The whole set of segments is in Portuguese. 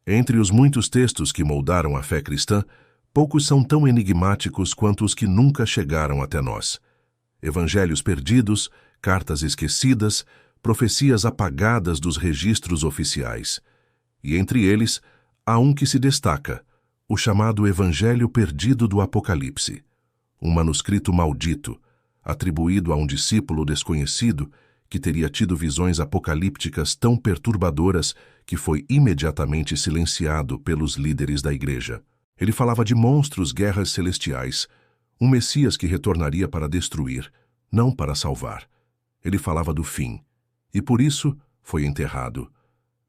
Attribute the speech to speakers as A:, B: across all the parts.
A: Entre os muitos textos que moldaram a fé cristã, poucos são tão enigmáticos quanto os que nunca chegaram até nós. Evangelhos perdidos, cartas esquecidas, profecias apagadas dos registros oficiais. E entre eles, há um que se destaca, o chamado Evangelho Perdido do Apocalipse, um manuscrito maldito, atribuído a um discípulo desconhecido que teria tido visões apocalípticas tão perturbadoras que foi imediatamente silenciado pelos líderes da igreja. Ele falava de monstros, guerras celestiais, um Messias que retornaria para destruir, não para salvar. Ele falava do fim, e por isso foi enterrado.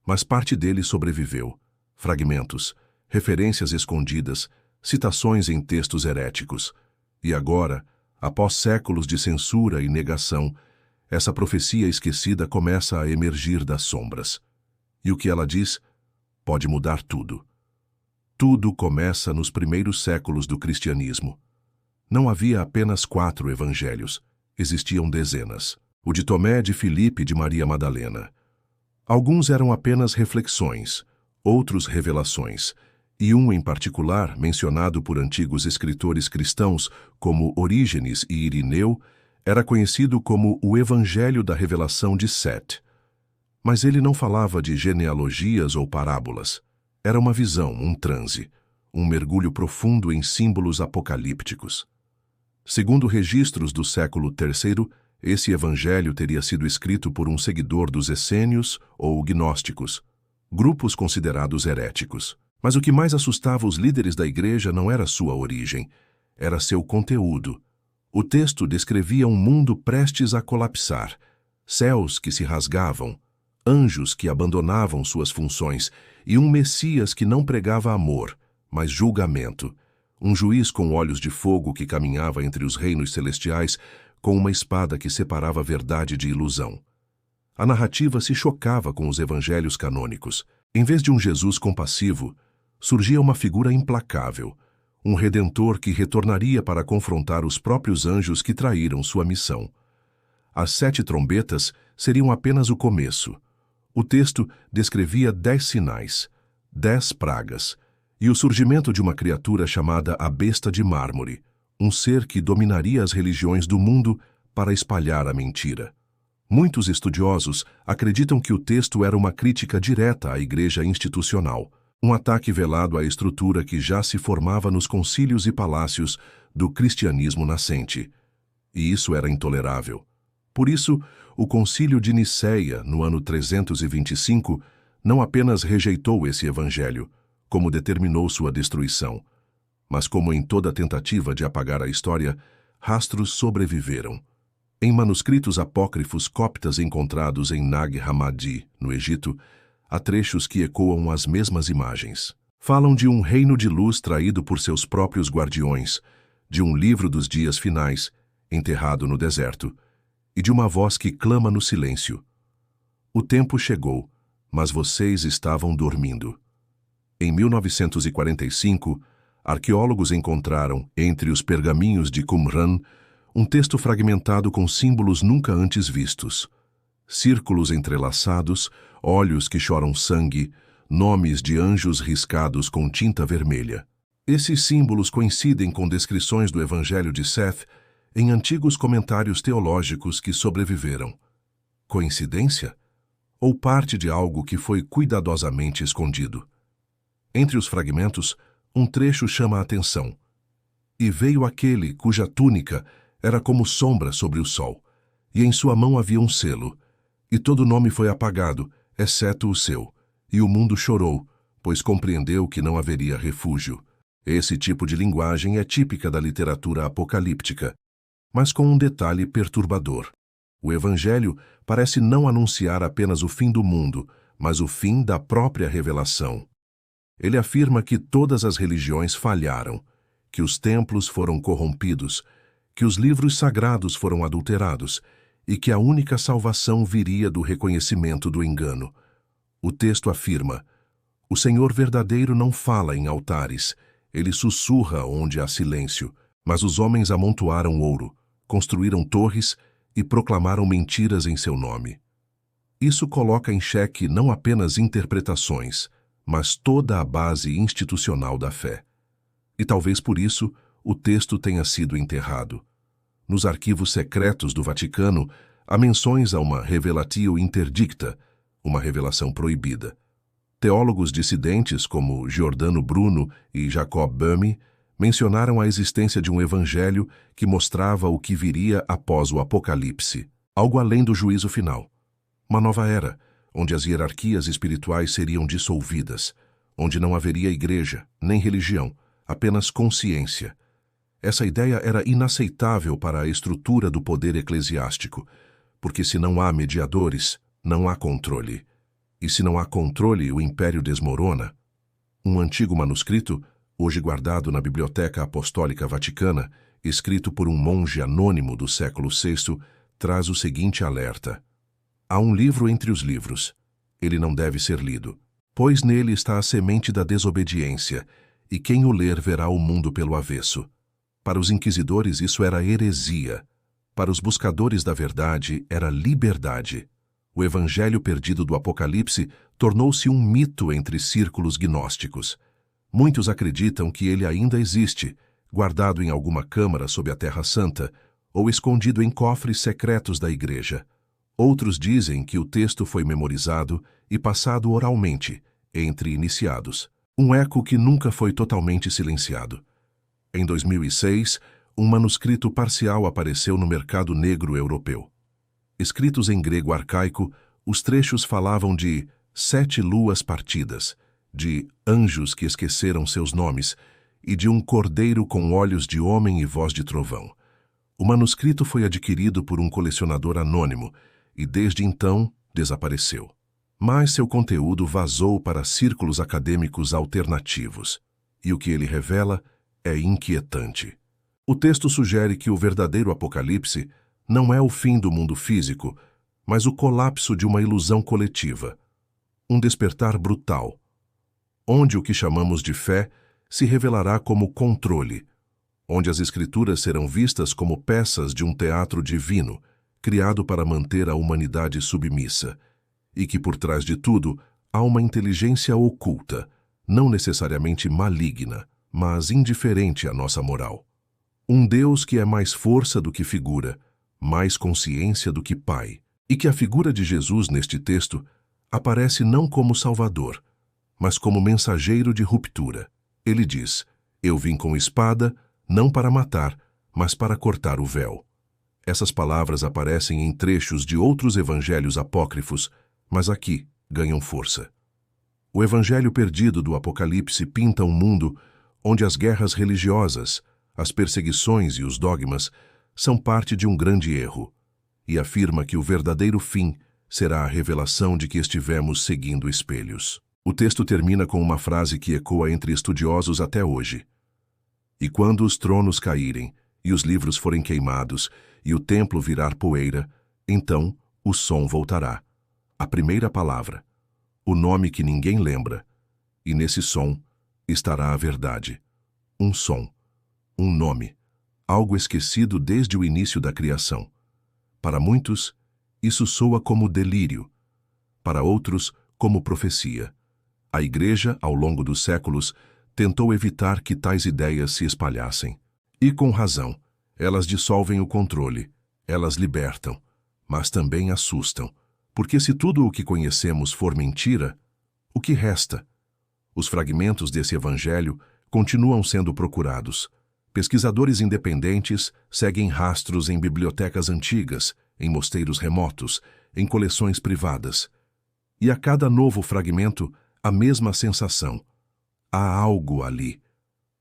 A: Mas parte dele sobreviveu. Fragmentos, referências escondidas, citações em textos heréticos. E agora, após séculos de censura e negação, essa profecia esquecida começa a emergir das sombras. E o que ela diz pode mudar tudo. Tudo começa nos primeiros séculos do cristianismo. Não havia apenas 4 evangelhos, existiam dezenas. O de Tomé, de Filipe e de Maria Madalena. Alguns eram apenas reflexões, outros revelações, e um em particular, mencionado por antigos escritores cristãos como Orígenes e Irineu, era conhecido como o Evangelho da Revelação de Sete. Mas ele não falava de genealogias ou parábolas. Era uma visão, um transe, um mergulho profundo em símbolos apocalípticos. Segundo registros do século III, esse evangelho teria sido escrito por um seguidor dos essênios ou gnósticos, grupos considerados heréticos. Mas o que mais assustava os líderes da igreja não era sua origem, era seu conteúdo. O texto descrevia um mundo prestes a colapsar, céus que se rasgavam, anjos que abandonavam suas funções e um Messias que não pregava amor, mas julgamento, um juiz com olhos de fogo que caminhava entre os reinos celestiais com uma espada que separava verdade de ilusão. A narrativa se chocava com os evangelhos canônicos. Em vez de um Jesus compassivo, surgia uma figura implacável, um redentor que retornaria para confrontar os próprios anjos que traíram sua missão. As 7 trombetas seriam apenas o começo. O texto descrevia 10 sinais, 10 pragas, e o surgimento de uma criatura chamada a Besta de Mármore, um ser que dominaria as religiões do mundo para espalhar a mentira. Muitos estudiosos acreditam que o texto era uma crítica direta à igreja institucional, um ataque velado à estrutura que já se formava nos concílios e palácios do cristianismo nascente. E isso era intolerável. Por isso, o Concílio de Nicéia, no ano 325, não apenas rejeitou esse evangelho, como determinou sua destruição, mas como em toda tentativa de apagar a história, rastros sobreviveram. Em manuscritos apócrifos coptas encontrados em Nag Hammadi, no Egito, há trechos que ecoam as mesmas imagens. Falam de um reino de luz traído por seus próprios guardiões, de um livro dos dias finais, enterrado no deserto, e de uma voz que clama no silêncio. O tempo chegou, mas vocês estavam dormindo. Em 1945, arqueólogos encontraram, entre os pergaminhos de Qumran, um texto fragmentado com símbolos nunca antes vistos. Círculos entrelaçados, olhos que choram sangue, nomes de anjos riscados com tinta vermelha. Esses símbolos coincidem com descrições do Evangelho de Seth em antigos comentários teológicos que sobreviveram. Coincidência? Ou parte de algo que foi cuidadosamente escondido? Entre os fragmentos, um trecho chama a atenção. E veio aquele cuja túnica era como sombra sobre o sol, e em sua mão havia um selo, e todo nome foi apagado, exceto o seu, e o mundo chorou, pois compreendeu que não haveria refúgio. Esse tipo de linguagem é típica da literatura apocalíptica, mas com um detalhe perturbador. O Evangelho parece não anunciar apenas o fim do mundo, mas o fim da própria revelação. Ele afirma que todas as religiões falharam, que os templos foram corrompidos, que os livros sagrados foram adulterados e que a única salvação viria do reconhecimento do engano. O texto afirma: o Senhor verdadeiro não fala em altares, ele sussurra onde há silêncio, mas os homens amontoaram ouro, construíram torres e proclamaram mentiras em seu nome. Isso coloca em xeque não apenas interpretações, mas toda a base institucional da fé. E talvez por isso o texto tenha sido enterrado. Nos arquivos secretos do Vaticano, há menções a uma revelatio interdicta, uma revelação proibida. Teólogos dissidentes como Giordano Bruno e Jacob Böhme mencionaram a existência de um evangelho que mostrava o que viria após o Apocalipse, algo além do juízo final. Uma nova era, onde as hierarquias espirituais seriam dissolvidas, onde não haveria igreja, nem religião, apenas consciência. Essa ideia era inaceitável para a estrutura do poder eclesiástico, porque se não há mediadores, não há controle. E se não há controle, o império desmorona. Um antigo manuscrito, hoje guardado na Biblioteca Apostólica Vaticana, escrito por um monge anônimo do século VI, traz o seguinte alerta: há um livro entre os livros. Ele não deve ser lido, pois nele está a semente da desobediência, e quem o ler verá o mundo pelo avesso. Para os inquisidores isso era heresia. Para os buscadores da verdade era liberdade. O evangelho perdido do Apocalipse tornou-se um mito entre círculos gnósticos. Muitos acreditam que ele ainda existe, guardado em alguma câmara sob a Terra Santa, ou escondido em cofres secretos da Igreja. Outros dizem que o texto foi memorizado e passado oralmente, entre iniciados. Um eco que nunca foi totalmente silenciado. Em 2006, um manuscrito parcial apareceu no mercado negro europeu. Escritos em grego arcaico, os trechos falavam de 7 luas partidas, de anjos que esqueceram seus nomes e de um cordeiro com olhos de homem e voz de trovão. O manuscrito foi adquirido por um colecionador anônimo e desde então desapareceu. Mas seu conteúdo vazou para círculos acadêmicos alternativos, e o que ele revela é inquietante. O texto sugere que o verdadeiro Apocalipse não é o fim do mundo físico, mas o colapso de uma ilusão coletiva, um despertar brutal, onde o que chamamos de fé se revelará como controle, onde as Escrituras serão vistas como peças de um teatro divino, criado para manter a humanidade submissa, e que por trás de tudo há uma inteligência oculta, não necessariamente maligna, mas indiferente à nossa moral. Um Deus que é mais força do que figura, mais consciência do que Pai, e que a figura de Jesus neste texto aparece não como Salvador, mas como mensageiro de ruptura. Ele diz: eu vim com espada, não para matar, mas para cortar o véu. Essas palavras aparecem em trechos de outros evangelhos apócrifos, mas aqui ganham força. O evangelho perdido do Apocalipse pinta um mundo onde as guerras religiosas, as perseguições e os dogmas são parte de um grande erro, e afirma que o verdadeiro fim será a revelação de que estivemos seguindo espelhos. O texto termina com uma frase que ecoa entre estudiosos até hoje. E quando os tronos caírem, e os livros forem queimados, e o templo virar poeira, então o som voltará. A primeira palavra, o nome que ninguém lembra, e nesse som estará a verdade. Um som, um nome, algo esquecido desde o início da criação. Para muitos, isso soa como delírio. Para outros, como profecia. A Igreja, ao longo dos séculos, tentou evitar que tais ideias se espalhassem. E com razão, elas dissolvem o controle, elas libertam, mas também assustam, porque se tudo o que conhecemos for mentira, o que resta? Os fragmentos desse evangelho continuam sendo procurados. Pesquisadores independentes seguem rastros em bibliotecas antigas, em mosteiros remotos, em coleções privadas. E a cada novo fragmento, a mesma sensação. Há algo ali.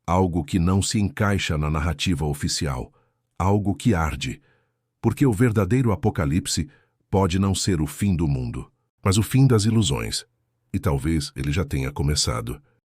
A: Algo que não se encaixa na narrativa oficial. Algo que arde. Porque o verdadeiro Apocalipse pode não ser o fim do mundo, mas o fim das ilusões. E talvez ele já tenha começado.